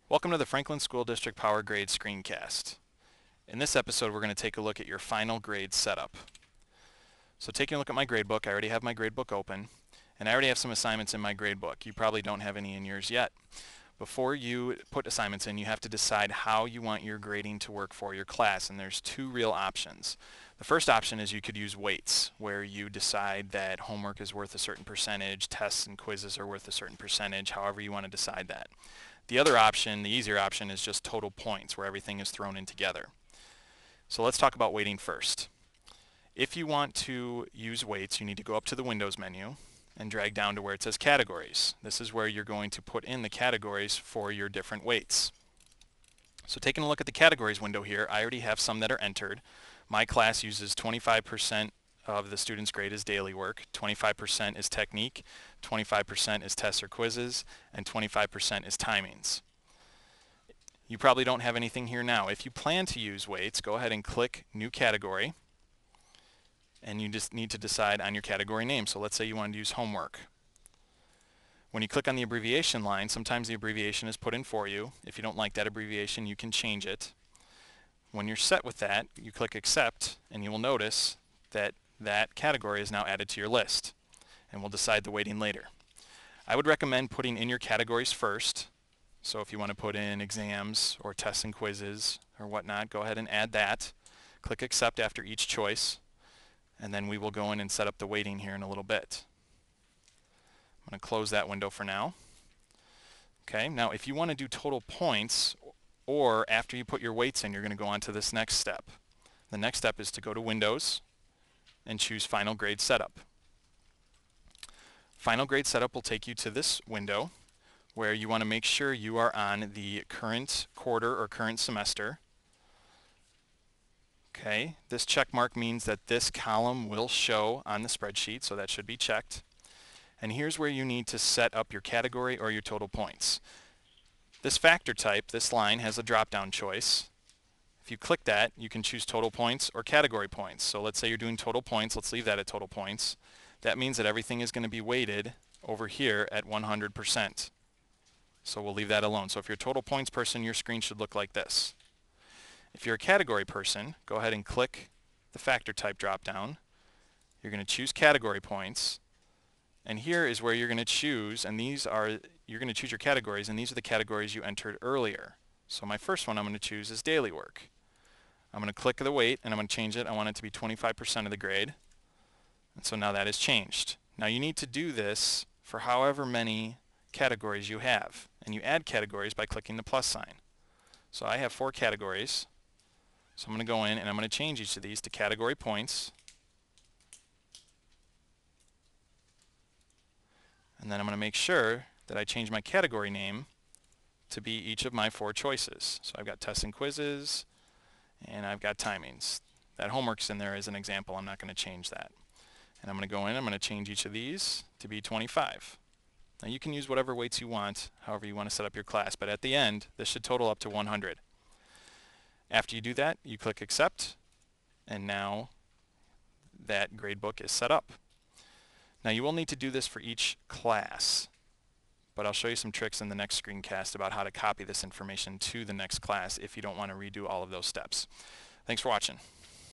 Welcome to the Franklin School District Power Grade Screencast. In this episode, we're going to take a look at your final grade setup. So taking a look at my gradebook, I already have my gradebook open, and I already have some assignments in my gradebook. You probably don't have any in yours yet. Before you put assignments in, you have to decide how you want your grading to work for your class, and there's two real options. The first option is you could use weights, where you decide that homework is worth a certain percentage, tests and quizzes are worth a certain percentage, however you want to decide that. The other option, the easier option, is just total points, where everything is thrown in together. So let's talk about weighting first. If you want to use weights, you need to go up to the Windows menu and drag down to where it says Categories. This is where you're going to put in the categories for your different weights. So taking a look at the Categories window here, I already have some that are entered. My class uses 25% of the student's grade is daily work, 25% is technique, 25% is tests or quizzes, and 25% is timings. You probably don't have anything here now. If you plan to use weights, go ahead and click New Category, and you just need to decide on your category name. So let's say you want to use homework. When you click on the abbreviation line, sometimes the abbreviation is put in for you. If you don't like that abbreviation, you can change it. When you're set with that, you click Accept, and you will notice that that category is now added to your list, and we'll decide the weighting later. I would recommend putting in your categories first. So if you want to put in exams or tests and quizzes or whatnot, go ahead and add that. Click Accept after each choice, and then we will go in and set up the weighting here in a little bit. I'm going to close that window for now. Okay, now if you want to do total points, or after you put your weights in, you're going to go on to this next step. The next step is to go to Windows and choose Final Grade Setup. Final Grade Setup will take you to this window where you want to make sure you are on the current quarter or current semester. Okay, this check mark means that this column will show on the spreadsheet, so that should be checked. And here's where you need to set up your category or your total points. This factor type, this line, has a drop-down choice. If you click that, you can choose total points or category points. So let's say you're doing total points. Let's leave that at total points. That means that everything is going to be weighted over here at 100%. So we'll leave that alone. So if you're a total points person, your screen should look like this. If you're a category person, go ahead and click the factor type drop-down. You're going to choose category points. And here is where you're going to choose, and you're going to choose your categories, and these are the categories you entered earlier. So my first one I'm going to choose is daily work. I'm going to click the weight, and I'm going to change it. I want it to be 25% of the grade. And so now that is changed. Now you need to do this for however many categories you have. And you add categories by clicking the plus sign. So I have 4 categories. So I'm going to go in, and I'm going to change each of these to category points. And then I'm going to make sure that I change my category name to be each of my 4 choices. So I've got tests and quizzes, and I've got timings. That homework's in there as an example. I'm not going to change that. And I'm going to go in, I'm going to change each of these to be 25. Now you can use whatever weights you want, however you want to set up your class, but at the end, this should total up to 100. After you do that, you click Accept, and now that gradebook is set up. Now you will need to do this for each class, but I'll show you some tricks in the next screencast about how to copy this information to the next class if you don't want to redo all of those steps. Thanks for watching.